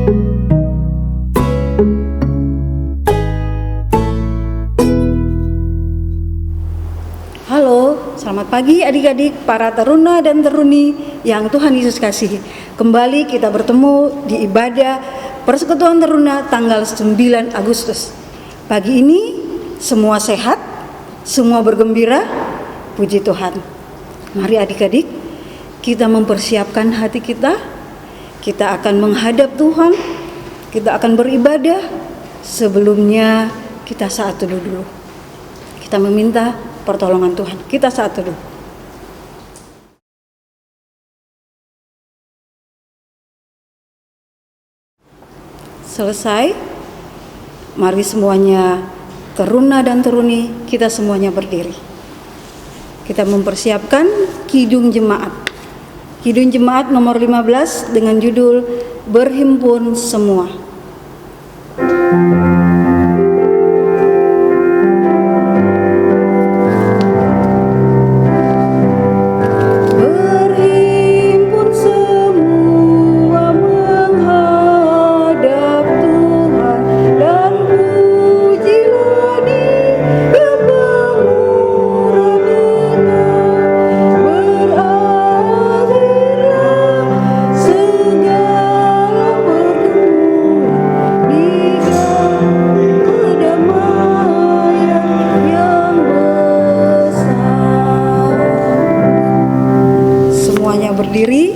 Halo, selamat pagi adik-adik, para teruna dan teruni yang Tuhan Yesus kasihi. Kembali kita bertemu di ibadah Persekutuan Teruna tanggal 9 Agustus. Pagi ini semua sehat, semua bergembira, puji Tuhan. Mari adik-adik, kita mempersiapkan hati kita. Kita akan menghadap Tuhan, kita akan beribadah. Sebelumnya kita saat teduh dulu. Kita meminta pertolongan Tuhan. Kita saat teduh. Selesai. Mari semuanya teruna dan teruni, kita semuanya berdiri. Kita mempersiapkan Kidung Jemaat. Kidung Jemaat nomor 15 dengan judul Berhimpun Semua. Berdiri,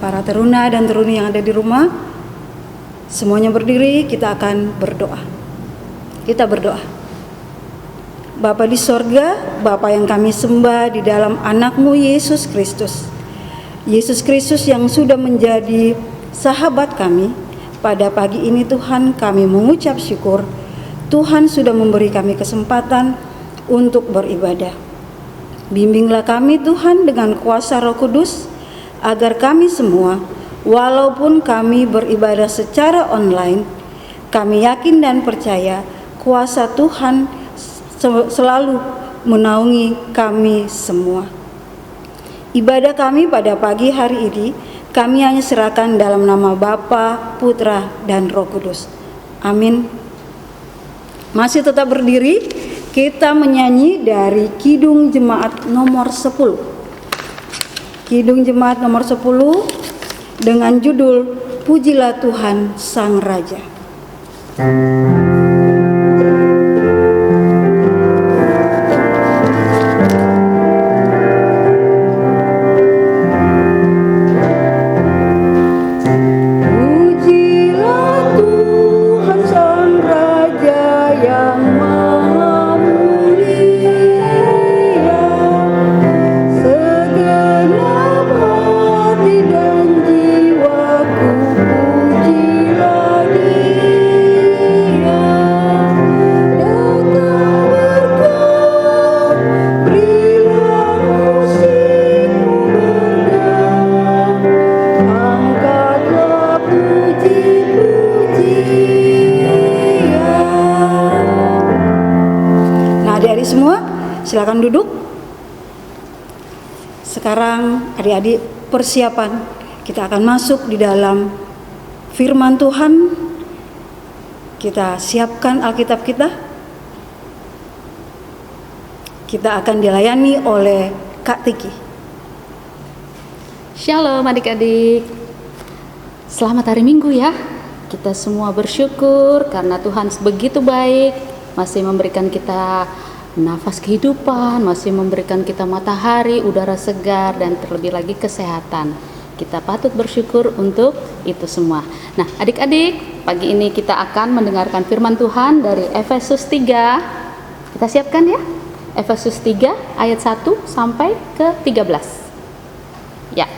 para teruna dan teruni yang ada di rumah, semuanya berdiri, kita akan berdoa. Kita berdoa. Bapa di sorga, Bapa yang kami sembah di dalam anak-Mu Yesus Kristus. Yesus Kristus yang sudah menjadi sahabat kami, pada pagi ini Tuhan kami mengucap syukur, Tuhan sudah memberi kami kesempatan untuk beribadah. Bimbinglah kami Tuhan dengan kuasa Roh Kudus, agar kami semua, walaupun kami beribadah secara online, kami yakin dan percaya kuasa Tuhan selalu menaungi kami semua. Ibadah kami pada pagi hari ini, kami hanya serahkan dalam nama Bapa, Putra, dan Roh Kudus. Amin. Masih tetap berdiri, kita menyanyi dari Kidung Jemaat nomor 10. Kidung Jemaat nomor 10 dengan judul Pujilah Tuhan Sang Raja. Silakan duduk. Sekarang adik-adik persiapan, kita akan masuk di dalam firman Tuhan. Kita siapkan Alkitab kita. Kita akan dilayani oleh Kak Tiki. Shalom adik-adik. Selamat hari Minggu ya. Kita semua bersyukur karena Tuhan begitu baik, masih memberikan kita nafas kehidupan, masih memberikan kita matahari, udara segar, dan terlebih lagi kesehatan. Kita patut bersyukur untuk itu semua. Nah, adik-adik, pagi ini kita akan mendengarkan firman Tuhan dari Efesus 3. Kita siapkan ya. Efesus 3 ayat 1 sampai ke 13. Ya.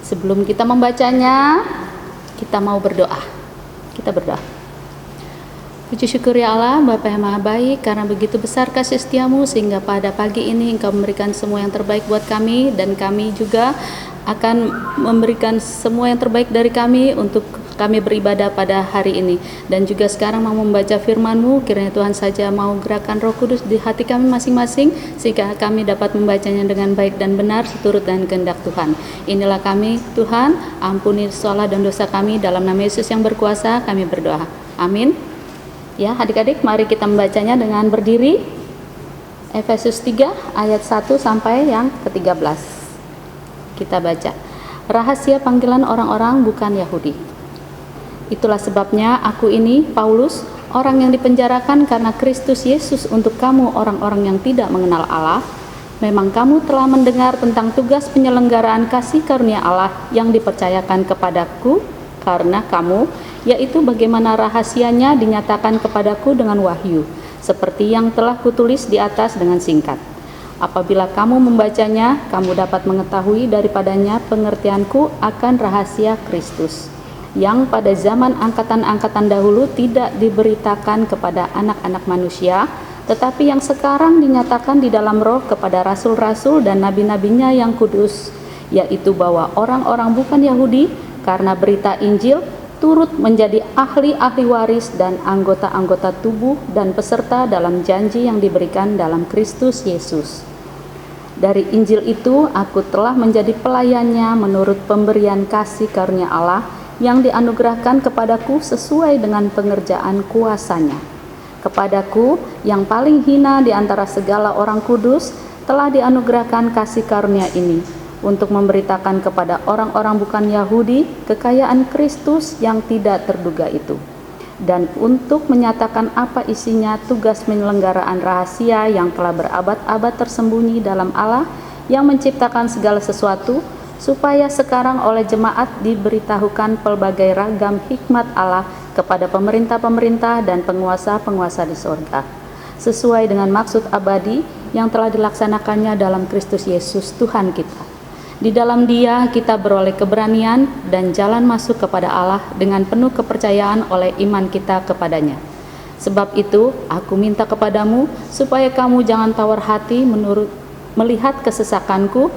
Sebelum kita membacanya, kita mau berdoa. Kita berdoa. Puji syukur ya Allah, Bapa yang Maha Baik, karena begitu besar kasih setiamu sehingga pada pagi ini Engkau memberikan semua yang terbaik buat kami, dan kami juga akan memberikan semua yang terbaik dari kami untuk kami beribadah pada hari ini. Dan juga sekarang mau membaca firman-Mu, kiranya Tuhan saja mau gerakan Roh Kudus di hati kami masing-masing, sehingga kami dapat membacanya dengan baik dan benar seturut dengan kehendak Tuhan. Inilah kami, Tuhan, ampuni salah dan dosa kami, dalam nama Yesus yang berkuasa kami berdoa. Amin. Ya, adik-adik, mari kita membacanya dengan berdiri. Efesus 3 ayat 1 sampai yang ke-13. Kita baca. Rahasia panggilan orang-orang bukan Yahudi. Itulah sebabnya aku ini, Paulus, orang yang dipenjarakan karena Kristus Yesus untuk kamu orang-orang yang tidak mengenal Allah. Memang kamu telah mendengar tentang tugas penyelenggaraan kasih karunia Allah yang dipercayakan kepadaku karena kamu, yaitu bagaimana rahasianya dinyatakan kepadaku dengan wahyu, seperti yang telah kutulis di atas dengan singkat. Apabila kamu membacanya, kamu dapat mengetahui daripadanya pengertianku akan rahasia Kristus, yang pada zaman angkatan-angkatan dahulu tidak diberitakan kepada anak-anak manusia, tetapi yang sekarang dinyatakan di dalam Roh kepada rasul-rasul dan nabi-nabinya yang kudus, yaitu bahwa orang-orang bukan Yahudi karena berita Injil turut menjadi ahli-ahli waris dan anggota-anggota tubuh dan peserta dalam janji yang diberikan dalam Kristus Yesus. Dari Injil itu aku telah menjadi pelayannya menurut pemberian kasih karunia Allah yang dianugerahkan kepadaku sesuai dengan pengerjaan kuasanya. Kepadaku yang paling hina di antara segala orang kudus telah dianugerahkan kasih karunia ini, untuk memberitakan kepada orang-orang bukan Yahudi kekayaan Kristus yang tidak terduga itu, dan untuk menyatakan apa isinya tugas penyelenggaraan rahasia yang telah berabad-abad tersembunyi dalam Allah yang menciptakan segala sesuatu, supaya sekarang oleh jemaat diberitahukan pelbagai ragam hikmat Allah kepada pemerintah-pemerintah dan penguasa-penguasa di sorga, sesuai dengan maksud abadi yang telah dilaksanakannya dalam Kristus Yesus Tuhan kita. Di dalam Dia kita beroleh keberanian dan jalan masuk kepada Allah dengan penuh kepercayaan oleh iman kita kepadanya. Sebab itu aku minta kepadamu supaya kamu jangan tawar hati melihat kesesakanku,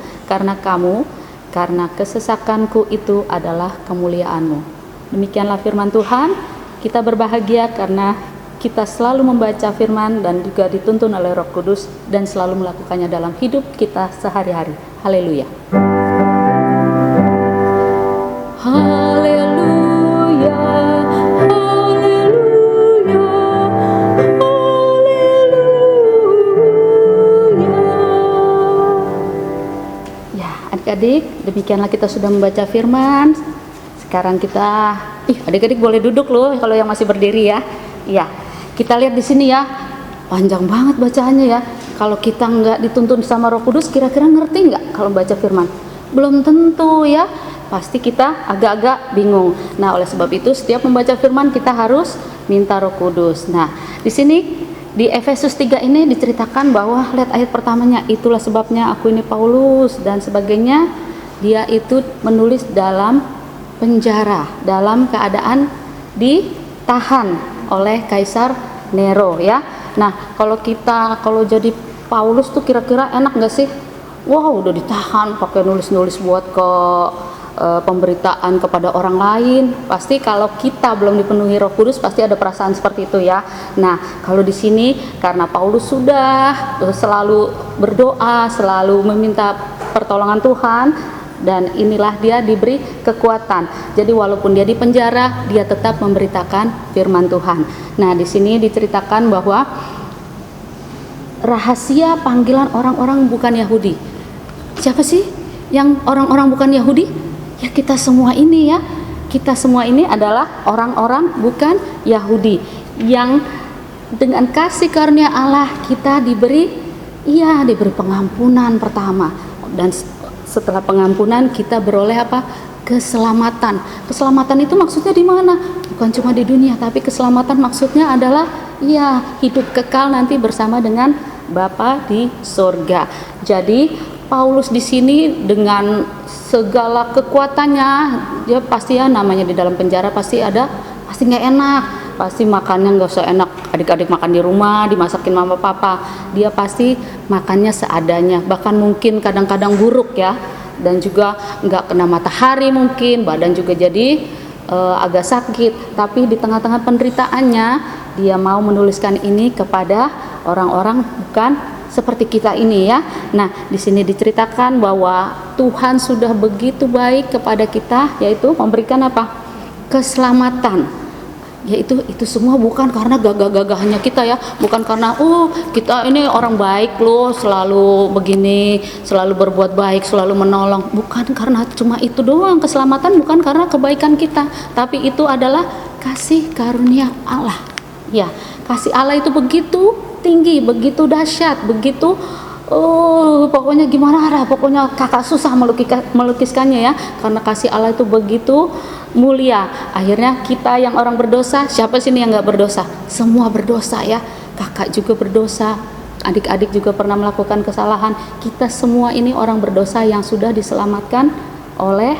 karena kesesakanku itu adalah kemuliaanmu. Demikianlah firman Tuhan. Kita berbahagia karena kita selalu membaca firman dan juga dituntun oleh Roh Kudus dan selalu melakukannya dalam hidup kita sehari-hari. Haleluya. Haleluya, haleluya, haleluya. Ya, adik-adik, demikianlah kita sudah membaca firman. Sekarang kita, adik-adik boleh duduk loh kalau yang masih berdiri ya. Ya, kita lihat di sini ya, panjang banget bacaannya ya. Kalau kita nggak dituntun sama Roh Kudus, kira-kira ngerti nggak kalau baca firman? Belum tentu ya. Pasti kita agak-agak bingung. Nah, oleh sebab itu setiap membaca firman kita harus minta Roh Kudus. Nah, di sini di Efesus 3 ini diceritakan bahwa lihat ayat pertamanya, itulah sebabnya aku ini Paulus dan sebagainya. Dia itu menulis dalam penjara, dalam keadaan ditahan oleh Kaisar Nero ya. Nah, kalau jadi Paulus tuh kira-kira enak nggak sih? Wow, udah ditahan pakai nulis-nulis buat ke pemberitaan kepada orang lain. Pasti kalau kita belum dipenuhi Roh Kudus pasti ada perasaan seperti itu ya. Nah, kalau di sini karena Paulus sudah selalu berdoa, selalu meminta pertolongan Tuhan, dan inilah dia diberi kekuatan. Jadi walaupun dia di penjara, dia tetap memberitakan firman Tuhan. Nah, di sini diceritakan bahwa rahasia panggilan orang-orang bukan Yahudi. Siapa sih yang orang-orang bukan Yahudi? Ya kita semua ini ya. Kita semua ini adalah orang-orang bukan Yahudi yang dengan kasih karunia Allah kita diberi pengampunan pertama, dan setelah pengampunan kita beroleh apa? Keselamatan. Keselamatan itu maksudnya di mana? Bukan cuma di dunia, tapi keselamatan maksudnya adalah hidup kekal nanti bersama dengan Bapa di sorga. Jadi Paulus di sini dengan segala kekuatannya, dia pasti namanya di dalam penjara pasti nggak enak, pasti makannya nggak seenak adik-adik makan di rumah, dimasakin mama papa. Dia pasti makannya seadanya, bahkan mungkin kadang-kadang buruk ya, dan juga nggak kena matahari, mungkin badan juga jadi agak sakit, tapi di tengah-tengah penderitaannya dia mau menuliskan ini kepada orang-orang bukan seperti kita ini ya. Nah, di sini diceritakan bahwa Tuhan sudah begitu baik kepada kita, yaitu memberikan apa? Keselamatan. Yaitu itu semua bukan karena gagah-gagahnya kita ya, bukan karena kita ini orang baik loh, selalu begini, selalu berbuat baik, selalu menolong. Bukan karena cuma itu doang keselamatan, bukan karena kebaikan kita, tapi itu adalah kasih karunia Allah. Ya, kasih Allah itu begitu tinggi, begitu dahsyat, begitu pokoknya gimana, pokoknya kakak susah melukiskannya ya, karena kasih Allah itu begitu mulia. Akhirnya kita yang orang berdosa, siapa sini yang nggak berdosa? Semua berdosa ya, kakak juga berdosa, adik-adik juga pernah melakukan kesalahan. Kita semua ini orang berdosa yang sudah diselamatkan oleh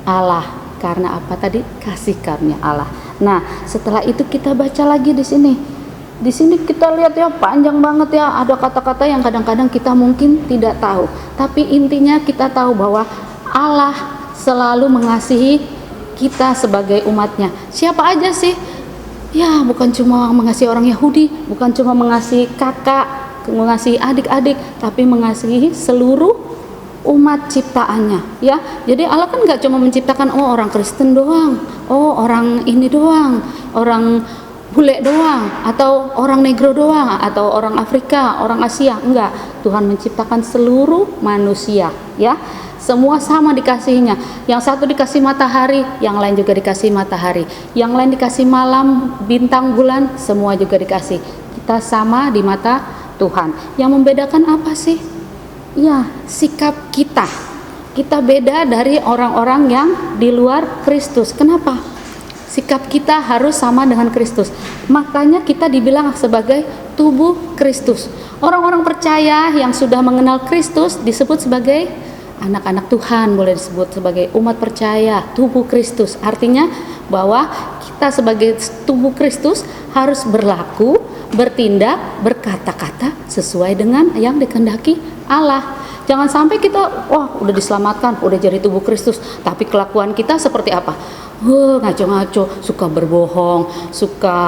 Allah. Karena apa tadi? Kasih karunia Allah. Nah, setelah itu kita baca lagi di sini. Di sini kita lihat ya, panjang banget ya, ada kata-kata yang kadang-kadang kita mungkin tidak tahu. Tapi intinya kita tahu bahwa Allah selalu mengasihi kita sebagai umatnya. Siapa aja sih? Ya, bukan cuma mengasihi orang Yahudi, bukan cuma mengasihi kakak, mengasihi adik-adik, tapi mengasihi seluruh umat ciptaannya ya. Jadi Allah kan nggak cuma menciptakan orang Kristen doang, orang ini doang, orang bule doang, atau orang negro doang, atau orang Afrika, orang Asia. Enggak, Tuhan menciptakan seluruh manusia ya. Semua sama dikasihinya. Yang satu dikasih matahari, yang lain juga dikasih matahari, yang lain dikasih malam, bintang, bulan, semua juga dikasih. Kita sama di mata Tuhan. Yang membedakan apa sih? Ya, sikap kita. Kita beda dari orang-orang yang di luar Kristus. Kenapa? Sikap kita harus sama dengan Kristus. Makanya kita dibilang sebagai tubuh Kristus. Orang-orang percaya yang sudah mengenal Kristus disebut sebagai anak-anak Tuhan, boleh disebut sebagai umat percaya, tubuh Kristus. Artinya bahwa kita sebagai tubuh Kristus harus berlaku, bertindak, berkata-kata sesuai dengan yang dikehendaki Allah. Jangan sampai kita udah diselamatkan, udah jadi tubuh Kristus, tapi kelakuan kita seperti apa? Ngaco-ngaco, suka berbohong, suka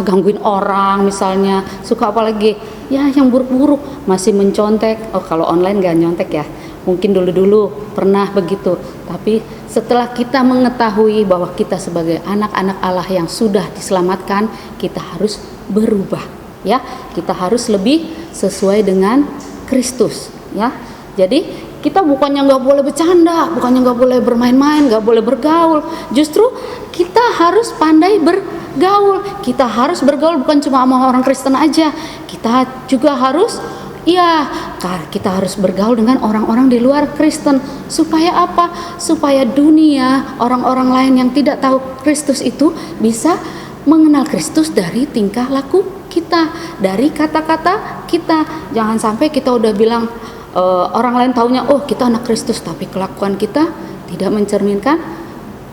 gangguin orang misalnya, suka apa lagi? Ya yang buruk-buruk, masih mencontek. Kalau online gak nyontek ya, mungkin dulu-dulu pernah begitu. Tapi setelah kita mengetahui bahwa kita sebagai anak-anak Allah yang sudah diselamatkan, kita harus berubah ya. Kita harus lebih sesuai dengan Kristus ya. Jadi kita bukannya nggak boleh bercanda, bukannya nggak boleh bermain-main, nggak boleh bergaul. Justru kita harus pandai bergaul. Kita harus bergaul bukan cuma sama orang Kristen aja. Kita juga harus kita harus bergaul dengan orang-orang di luar Kristen. Supaya apa? Supaya dunia, orang-orang lain yang tidak tahu Kristus itu bisa mengenal Kristus dari tingkah laku kita, dari kata-kata kita. Jangan sampai kita udah bilang orang lain taunya kita anak Kristus, tapi kelakuan kita tidak mencerminkan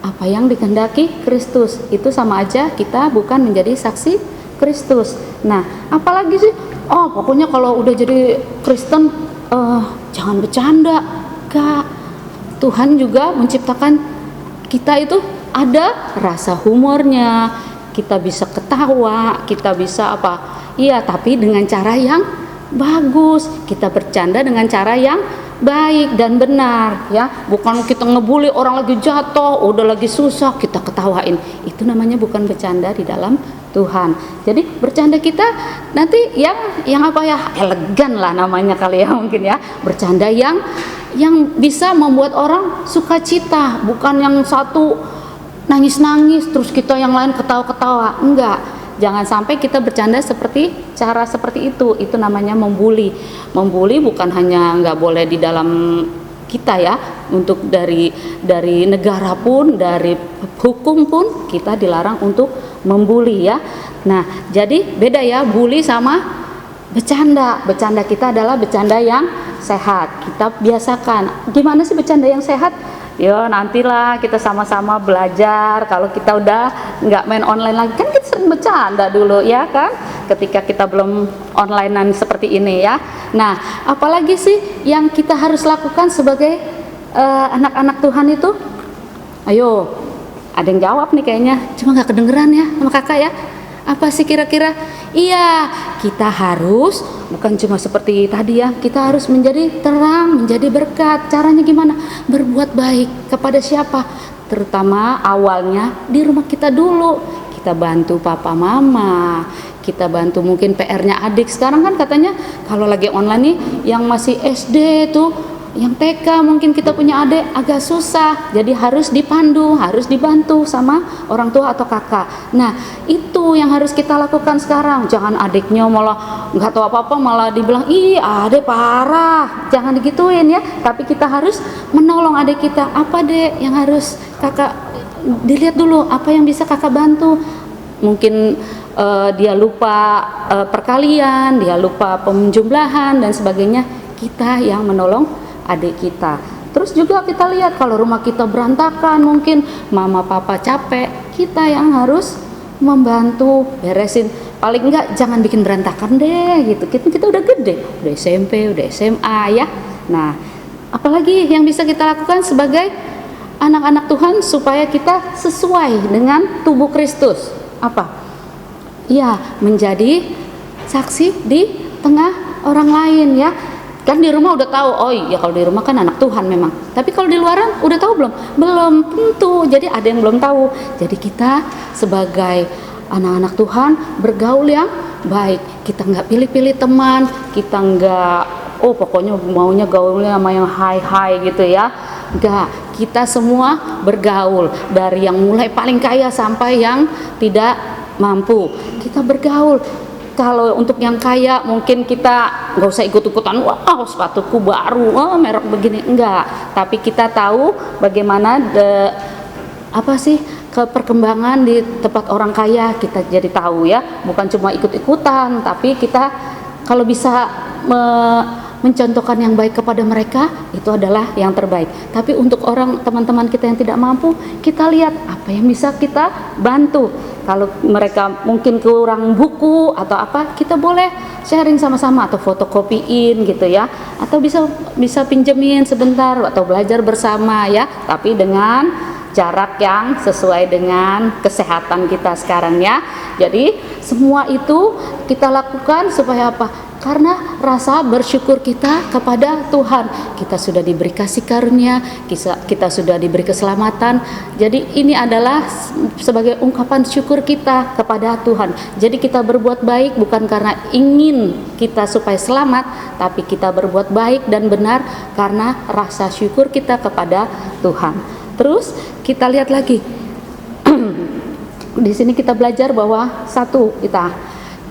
apa yang dikehendaki Kristus. Itu sama aja kita bukan menjadi saksi Kristus. Nah, apalagi sih? Pokoknya kalau udah jadi Kristen jangan bercanda. Gak. Tuhan juga menciptakan kita itu ada rasa humornya. Kita bisa ketawa, kita bisa apa? Iya, tapi dengan cara yang bagus. Kita bercanda dengan cara yang baik dan benar ya, bukan kita ngebully orang lagi jatuh, udah lagi susah kita ketawain. Itu namanya bukan bercanda di dalam Tuhan. Jadi bercanda kita nanti yang apa ya, elegan lah namanya kali ya, mungkin ya, bercanda yang bisa membuat orang sukacita, bukan yang satu nangis-nangis terus kita yang lain ketawa-ketawa. Enggak. Jangan sampai kita bercanda seperti itu. Itu namanya membuli. Membuli bukan hanya nggak boleh di dalam kita ya, untuk dari negara pun, dari hukum pun kita dilarang untuk membuli ya. Nah, jadi beda ya bully sama bercanda. Bercanda kita adalah bercanda yang sehat. Kita biasakan. Gimana sih bercanda yang sehat? Ya nantilah kita sama-sama belajar. Kalau kita udah nggak main online lagi, kan kita sering bercanda dulu ya kan, ketika kita belum onlinean seperti ini ya. Nah, apalagi sih yang kita harus lakukan sebagai anak-anak Tuhan itu? Ayo, Ada yang jawab nih kayaknya, cuma nggak kedengeran ya sama kakak ya. Apa sih kira-kira? Iya, kita harus bukan cuma seperti tadi ya, kita harus menjadi terang, menjadi berkat. Caranya gimana? Berbuat baik kepada siapa? Terutama awalnya di rumah kita dulu. Kita bantu papa mama, kita bantu mungkin PR-nya adik. Sekarang kan katanya kalau lagi online nih yang masih SD tuh, yang TK mungkin kita punya adik agak susah, jadi harus dipandu, harus dibantu sama orang tua atau kakak. Nah itu yang harus kita lakukan sekarang. Jangan adiknya malah nggak tahu apa-apa malah dibilang ih adik parah, jangan digituin ya. Tapi kita harus menolong adik kita. Apa dek yang harus kakak dilihat dulu, apa yang bisa kakak bantu. Mungkin dia lupa perkalian, dia lupa penjumlahan dan sebagainya, kita yang menolong adik kita. Terus juga kita lihat kalau rumah kita berantakan, mungkin mama papa capek, kita yang harus membantu beresin. Paling enggak jangan bikin berantakan deh gitu. Kita udah gede, udah SMP, udah SMA ya. Nah, apalagi yang bisa kita lakukan sebagai anak-anak Tuhan supaya kita sesuai dengan tubuh Kristus? Apa? Ya, menjadi saksi di tengah orang lain ya. Kan di rumah udah tahu, oh iya kalau di rumah kan anak Tuhan memang. Tapi kalau di luaran udah tahu belum? Belum tentu. Jadi ada yang belum tahu. Jadi kita sebagai anak-anak Tuhan bergaul yang baik. Kita nggak pilih-pilih teman. Kita nggak, oh pokoknya maunya gaulnya sama yang high-high gitu ya. Enggak. Kita semua bergaul dari yang mulai paling kaya sampai yang tidak mampu. Kita bergaul. Kalau untuk yang kaya mungkin kita nggak usah ikut-ikutan, wow sepatuku baru, oh merek begini, enggak. Tapi kita tahu bagaimana perkembangan di tempat orang kaya, kita jadi tahu ya. Bukan cuma ikut-ikutan, tapi kita kalau bisa mencontohkan yang baik kepada mereka, itu adalah yang terbaik. Tapi untuk teman-teman kita yang tidak mampu, kita lihat apa yang bisa kita bantu. Kalau mereka mungkin kurang buku atau apa, kita boleh sharing sama-sama atau fotokopiin gitu ya, atau bisa pinjemin sebentar atau belajar bersama ya, tapi dengan jarak yang sesuai dengan kesehatan kita sekarang ya. Jadi semua itu kita lakukan supaya apa? Karena rasa bersyukur kita kepada Tuhan. Kita sudah diberi kasih karunia, kita sudah diberi keselamatan. Jadi ini adalah sebagai ungkapan syukur kita kepada Tuhan. Jadi kita berbuat baik bukan karena ingin kita supaya selamat, tapi kita berbuat baik dan benar karena rasa syukur kita kepada Tuhan. Terus kita lihat lagi. Di sini kita belajar bahwa satu,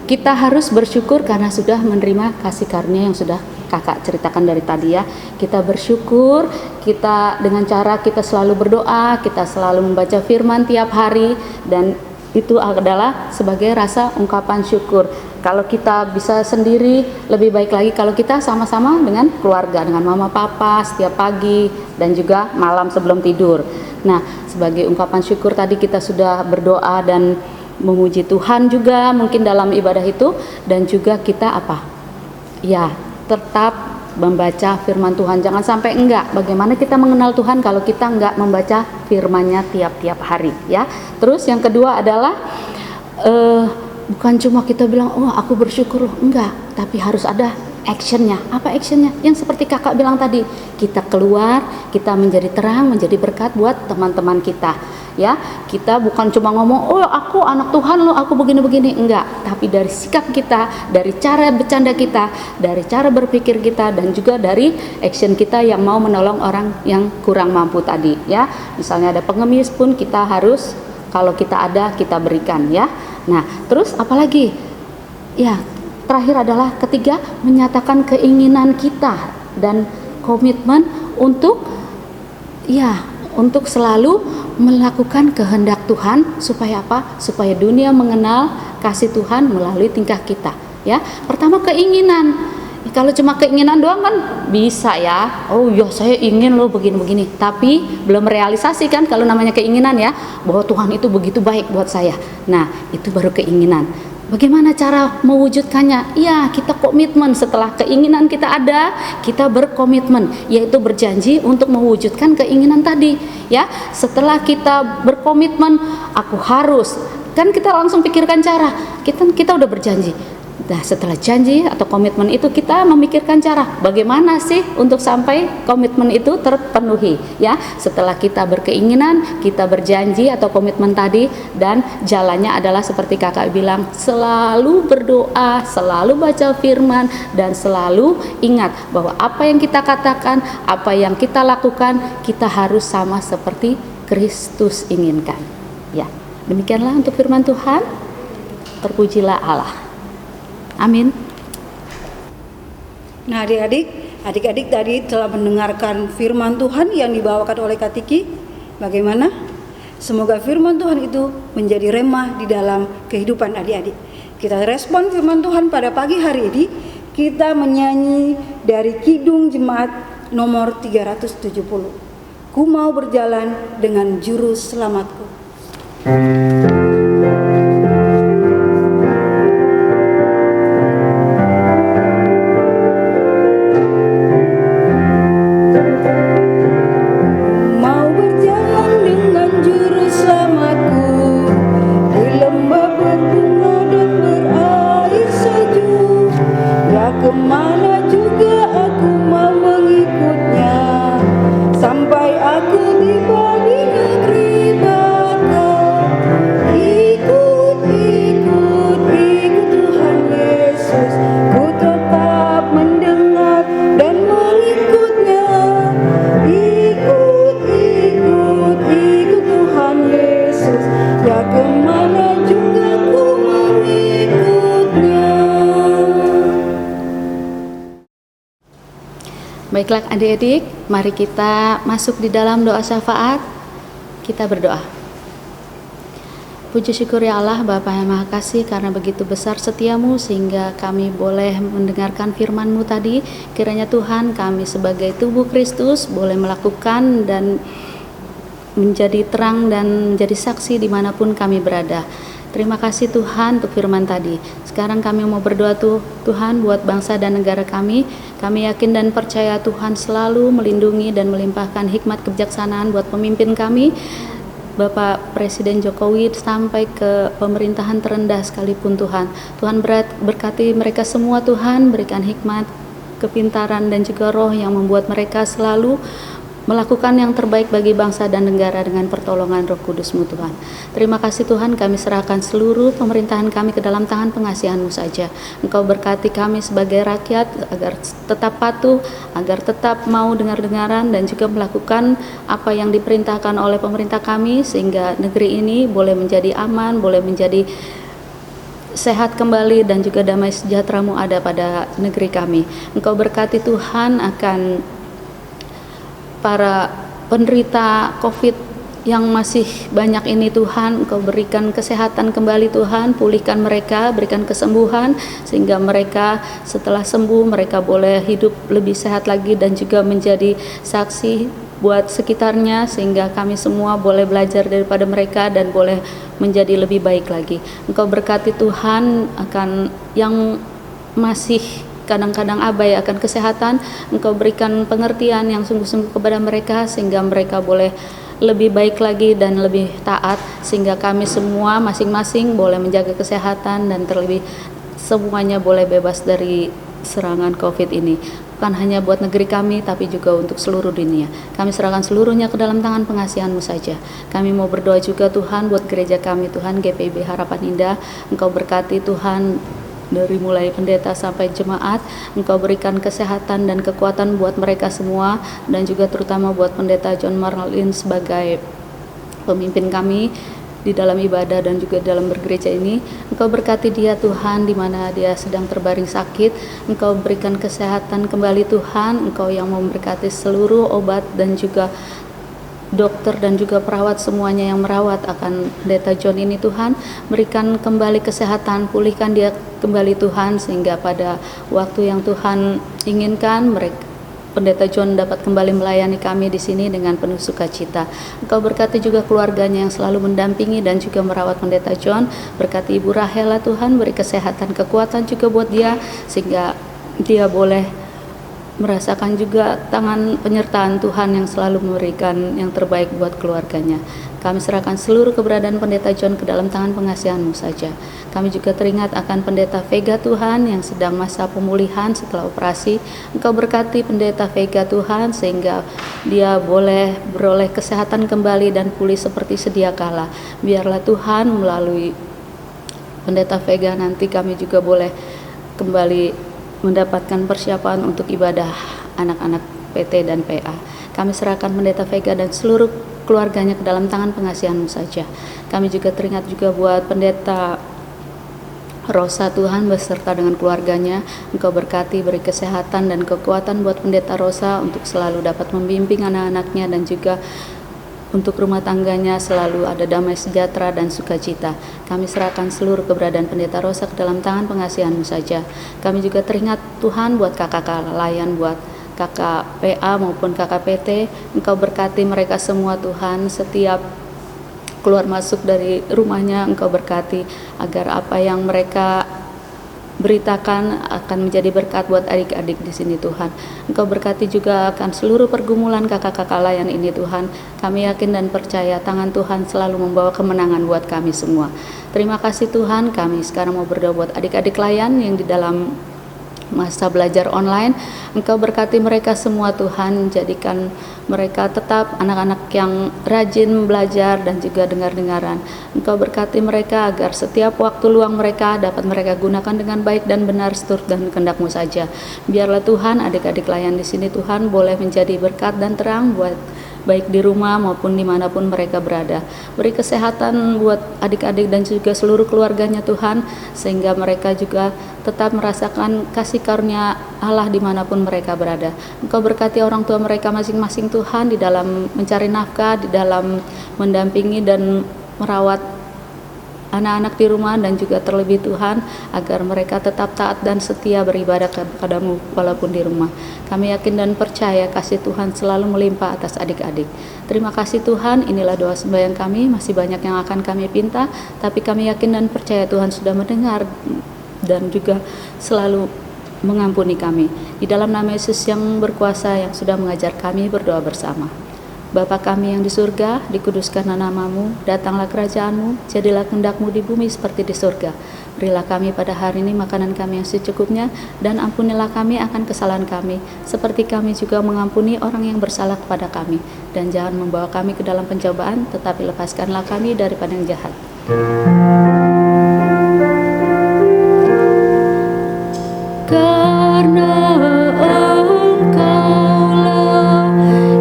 kita harus bersyukur karena sudah menerima kasih karunia yang sudah kakak ceritakan dari tadi ya. Kita bersyukur, kita dengan cara kita selalu berdoa, kita selalu membaca firman tiap hari, dan itu adalah sebagai rasa ungkapan syukur. Kalau kita bisa sendiri, lebih baik lagi kalau kita sama-sama dengan keluarga, dengan mama papa setiap pagi dan juga malam sebelum tidur. Nah, sebagai ungkapan syukur tadi kita sudah berdoa dan memuji Tuhan juga mungkin dalam ibadah itu, dan juga kita ya tetap membaca firman Tuhan. Jangan sampai enggak. Bagaimana kita mengenal Tuhan kalau kita enggak membaca firman-Nya tiap-tiap hari ya. Terus yang kedua adalah bukan cuma kita bilang oh aku bersyukur, enggak, tapi harus ada actionnya. Apa actionnya? Yang seperti kakak bilang tadi, kita keluar, kita menjadi terang, menjadi berkat buat teman-teman kita ya. Kita bukan cuma ngomong oh aku anak Tuhan loh, aku begini-begini, enggak, tapi dari sikap kita, dari cara bercanda kita, dari cara berpikir kita, dan juga dari action kita yang mau menolong orang yang kurang mampu tadi ya. Misalnya ada pengemis pun kita harus, kalau kita ada kita berikan ya. Nah terus apalagi ya, terakhir adalah ketiga, menyatakan keinginan kita dan komitmen untuk selalu melakukan kehendak Tuhan. Supaya apa? Supaya dunia mengenal kasih Tuhan melalui tingkah kita ya. Pertama keinginan. Kalau cuma keinginan doang kan bisa ya, oh ya saya ingin loh begini-begini, tapi belum realisasi kan kalau namanya keinginan ya, bahwa Tuhan itu begitu baik buat saya. Nah itu baru keinginan. Bagaimana cara mewujudkannya? Ya, kita komitmen. Setelah keinginan kita ada, kita berkomitmen, yaitu berjanji untuk mewujudkan keinginan tadi. Ya, setelah kita berkomitmen, aku harus, kan kita langsung pikirkan cara. Kita udah berjanji. Nah, setelah janji atau komitmen itu kita memikirkan cara bagaimana sih untuk sampai komitmen itu terpenuhi, ya. Setelah kita berkeinginan, kita berjanji atau komitmen tadi, dan jalannya adalah seperti kakak bilang, selalu berdoa, selalu baca firman, dan selalu ingat bahwa apa yang kita katakan, apa yang kita lakukan, kita harus sama seperti Kristus inginkan. Ya, demikianlah untuk firman Tuhan. Terpujilah Allah. Amin. Nah, adik-adik tadi telah mendengarkan firman Tuhan yang dibawakan oleh Kak Tiki. Bagaimana? Semoga firman Tuhan itu menjadi remah di dalam kehidupan adik-adik. Kita respon firman Tuhan pada pagi hari ini. Kita menyanyi dari Kidung Jemaat nomor 370. Ku mau berjalan dengan juru selamatku. Kemana juga aku mau mengikutnya, sampai aku tiba di negeri baka. Ikut Tuhan Yesus, ku tetap mendengar dan mengikutnya. Ikut Tuhan Yesus, ya kemana juga ku mengikutnya. Baiklah adik-adik, mari kita masuk di dalam doa syafaat. Kita berdoa. Puji syukur ya Allah, Bapa yang Maha Kasih, karena begitu besar setiamu sehingga kami boleh mendengarkan firman-Mu tadi. Kiranya Tuhan, kami sebagai tubuh Kristus boleh melakukan dan menjadi terang dan menjadi saksi dimanapun kami berada. Terima kasih Tuhan untuk firman tadi. Sekarang kami mau berdoa Tuhan buat bangsa dan negara kami. Kami yakin dan percaya Tuhan selalu melindungi dan melimpahkan hikmat kebijaksanaan buat pemimpin kami, Bapak Presiden Jokowi sampai ke pemerintahan terendah sekalipun Tuhan. Tuhan berkati mereka semua Tuhan, berikan hikmat, kepintaran dan juga roh yang membuat mereka selalu melakukan yang terbaik bagi bangsa dan negara dengan pertolongan Roh Kudus-Mu Tuhan. Terima kasih Tuhan, kami serahkan seluruh pemerintahan kami ke dalam tangan pengasihan-Mu saja. Engkau berkati kami sebagai rakyat agar tetap patuh, agar tetap mau dengar-dengaran dan juga melakukan apa yang diperintahkan oleh pemerintah kami, sehingga negeri ini boleh menjadi aman, boleh menjadi sehat kembali, dan juga damai sejahtera-Mu ada pada negeri kami. Engkau berkati Tuhan akan para penderita COVID yang masih banyak ini Tuhan. Engkau berikan kesehatan kembali Tuhan, pulihkan mereka, berikan kesembuhan sehingga mereka setelah sembuh mereka boleh hidup lebih sehat lagi dan juga menjadi saksi buat sekitarnya, sehingga kami semua boleh belajar daripada mereka dan boleh menjadi lebih baik lagi. Engkau berkati Tuhan akan yang masih kadang-kadang abai akan kesehatan. Engkau berikan pengertian yang sungguh-sungguh kepada mereka sehingga mereka boleh lebih baik lagi dan lebih taat, sehingga kami semua masing-masing boleh menjaga kesehatan dan terlebih semuanya boleh bebas dari serangan COVID ini. Bukan hanya buat negeri kami tapi juga untuk seluruh dunia. Kami serahkan seluruhnya ke dalam tangan pengasihan-Mu saja. Kami mau berdoa juga Tuhan buat gereja kami Tuhan, GPIB Harapan Indah. Engkau berkati Tuhan dari mulai pendeta sampai jemaat. Engkau berikan kesehatan dan kekuatan buat mereka semua, dan juga terutama buat pendeta John Marlin sebagai pemimpin kami di dalam ibadah dan juga dalam bergereja ini. Engkau berkati dia Tuhan di mana dia sedang terbaring sakit. Engkau berikan kesehatan kembali Tuhan. Engkau yang memberkati seluruh obat dan juga dokter dan juga perawat semuanya yang merawat akan pendeta John ini Tuhan. Berikan kembali kesehatan, pulihkan dia kembali Tuhan, sehingga pada waktu yang Tuhan inginkan Pendeta John dapat kembali melayani kami di sini dengan penuh sukacita. Engkau berkati juga keluarganya yang selalu mendampingi dan juga merawat Pendeta John. Berkati Ibu Rahela Tuhan, beri kesehatan, kekuatan juga buat dia, sehingga dia boleh merasakan juga tangan penyertaan Tuhan yang selalu memberikan yang terbaik buat keluarganya. Kami serahkan seluruh keberadaan Pendeta John ke dalam tangan pengasihan-Mu saja. Kami juga teringat akan Pendeta Vega Tuhan yang sedang masa pemulihan setelah operasi. Engkau berkati Pendeta Vega Tuhan sehingga dia boleh beroleh kesehatan kembali dan pulih seperti sedia kala. Biarlah Tuhan melalui Pendeta Vega nanti kami juga boleh kembali mendapatkan persiapan untuk ibadah anak-anak PT dan PA. Kami serahkan Pendeta Vega dan seluruh keluarganya ke dalam tangan pengasihan-Mu saja. Kami juga teringat juga buat Pendeta Rosa Tuhan beserta dengan keluarganya. Engkau berkati, beri kesehatan dan kekuatan buat Pendeta Rosa untuk selalu dapat membimbing anak-anaknya dan juga untuk rumah tangganya selalu ada damai sejahtera dan sukacita. Kami serahkan seluruh keberadaan Pendeta Rosa ke dalam tangan pengasihan-Mu saja. Kami juga teringat Tuhan buat kakak layan, buat kakak PA maupun kakak PT. Engkau berkati mereka semua Tuhan, setiap keluar masuk dari rumahnya Engkau berkati, agar apa yang mereka beritakan akan menjadi berkat buat adik-adik di sini Tuhan. Engkau berkati juga akan seluruh pergumulan kakak-kakak layan ini Tuhan. Kami yakin dan percaya tangan Tuhan selalu membawa kemenangan buat kami semua. Terima kasih Tuhan. Kami sekarang mau berdoa buat adik-adik layan yang di dalam masa belajar online. Engkau berkati mereka semua Tuhan, jadikan mereka tetap anak-anak yang rajin belajar dan juga dengar-dengaran. Engkau berkati mereka agar setiap waktu luang mereka dapat mereka gunakan dengan baik dan benar seturut dan kehendak-Mu saja. Biarlah Tuhan adik-adik layan di sini Tuhan boleh menjadi berkat dan terang buat baik di rumah maupun dimanapun mereka berada. Beri kesehatan buat adik-adik dan juga seluruh keluarganya Tuhan, sehingga mereka juga tetap merasakan kasih karunia Allah dimanapun mereka berada. Engkau berkati orang tua mereka masing-masing Tuhan di dalam mencari nafkah, di dalam mendampingi dan merawat anak-anak di rumah, dan juga terlebih Tuhan agar mereka tetap taat dan setia beribadah kepada-Mu walaupun di rumah. Kami yakin dan percaya kasih Tuhan selalu melimpah atas adik-adik. Terima kasih Tuhan, inilah doa sembahyang kami, masih banyak yang akan kami pinta, tapi kami yakin dan percaya Tuhan sudah mendengar dan juga selalu mengampuni kami. Di dalam nama Yesus yang berkuasa yang sudah mengajar kami berdoa bersama. Bapa kami yang di surga, dikuduskanlah nama-Mu, datanglah kerajaan-Mu, jadilah kehendak-Mu di bumi seperti di surga. Berilah kami pada hari ini makanan kami yang secukupnya, dan ampunilah kami akan kesalahan kami, seperti kami juga mengampuni orang yang bersalah kepada kami. Dan jangan membawa kami ke dalam pencobaan, tetapi lepaskanlah kami daripada yang jahat. Karena Engkaulah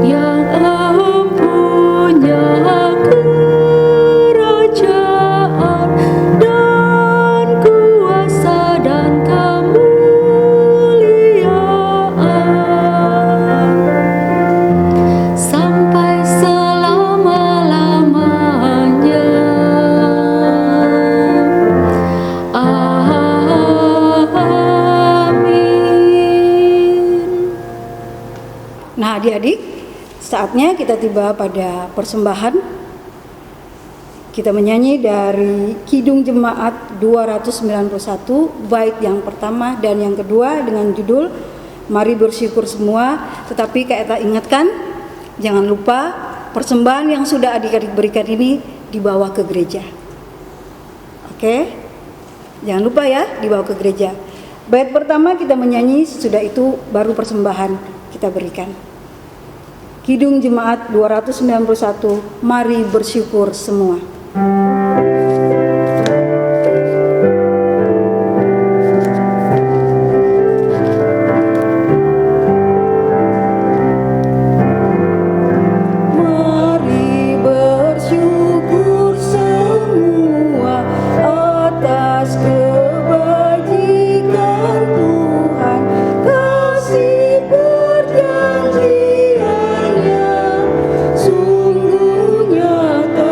yang punya kerajaan dan kuasa dan kemuliaan sampai selama-lamanya. Nah adik-adik, saatnya kita tiba pada persembahan. Kita menyanyi dari Kidung Jemaat 291, bait yang pertama dan yang kedua dengan judul Mari Bersyukur Semua. Tetapi kita ingatkan, jangan lupa persembahan yang sudah adik-adik berikan ini dibawa ke gereja. Oke? Jangan lupa ya, dibawa ke gereja. Bait pertama kita menyanyi, sesudah itu baru persembahan kita berikan. Kidung Jemaat 291, Mari Bersyukur Semua. Mari bersyukur semua atas kebajikan Tuhan, kasih perjanjiannya sungguh nyata.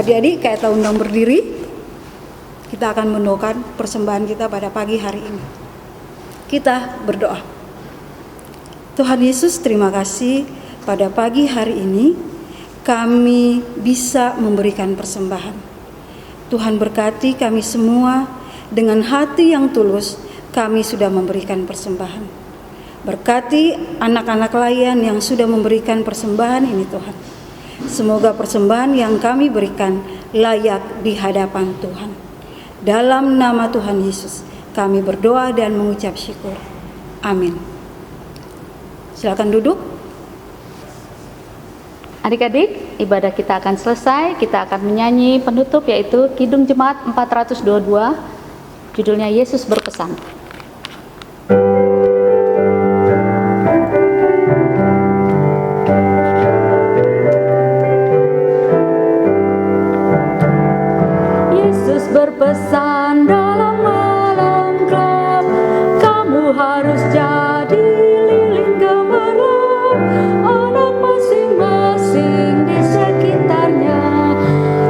adik-adik kayak undang berdiri. Kita akan mendoakan persembahan kita pada pagi hari ini. Kita berdoa. Tuhan Yesus, terima kasih pada pagi hari ini kami bisa memberikan persembahan. Tuhan berkati kami semua, dengan hati yang tulus kami sudah memberikan persembahan. Berkati anak-anak layan yang sudah memberikan persembahan ini Tuhan. Semoga persembahan yang kami berikan layak di hadapan Tuhan. Dalam nama Tuhan Yesus kami berdoa dan mengucap syukur. Amin. Silakan duduk. Adik-adik, ibadah kita akan selesai. Kita akan menyanyi penutup yaitu Kidung Jemaat 422. Judulnya Yesus Berpesan. Yesus berpesan dalam malam gelap, kamu harus jadi lilin gemerlap, anak masing-masing di sekitarnya,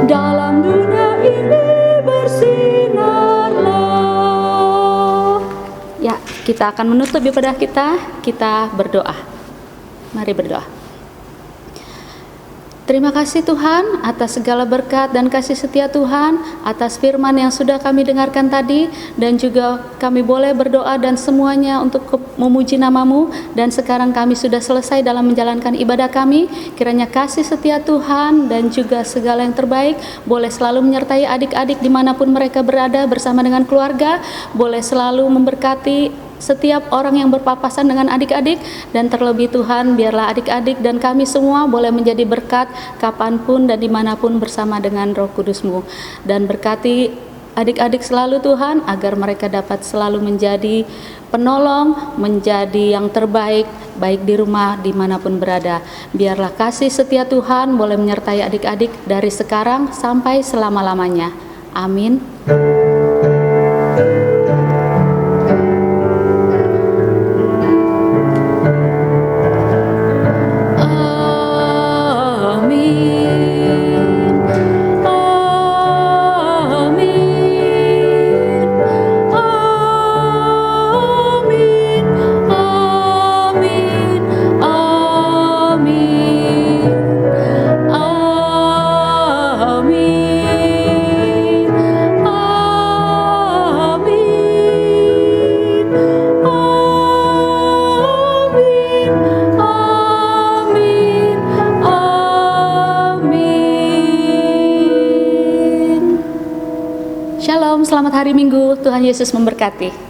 dalam dunia ini bersinarlah. Ya, kita akan menutup ibadah kita berdoa. Mari berdoa. Terima kasih Tuhan atas segala berkat dan kasih setia Tuhan, atas firman yang sudah kami dengarkan tadi, dan juga kami boleh berdoa dan semuanya untuk memuji nama-Mu, dan sekarang kami sudah selesai dalam menjalankan ibadah kami. Kiranya kasih setia Tuhan dan juga segala yang terbaik boleh selalu menyertai adik-adik dimanapun mereka berada bersama dengan keluarga, boleh selalu memberkati setiap orang yang berpapasan dengan adik-adik, dan terlebih Tuhan biarlah adik-adik dan kami semua boleh menjadi berkat kapanpun dan dimanapun bersama dengan Roh Kudus-Mu, dan berkati adik-adik selalu Tuhan agar mereka dapat selalu menjadi penolong, menjadi yang terbaik baik di rumah dimanapun berada. Biarlah kasih setia Tuhan boleh menyertai adik-adik dari sekarang sampai selama-lamanya. Amin. Shalom, selamat hari Minggu. Tuhan Yesus memberkati.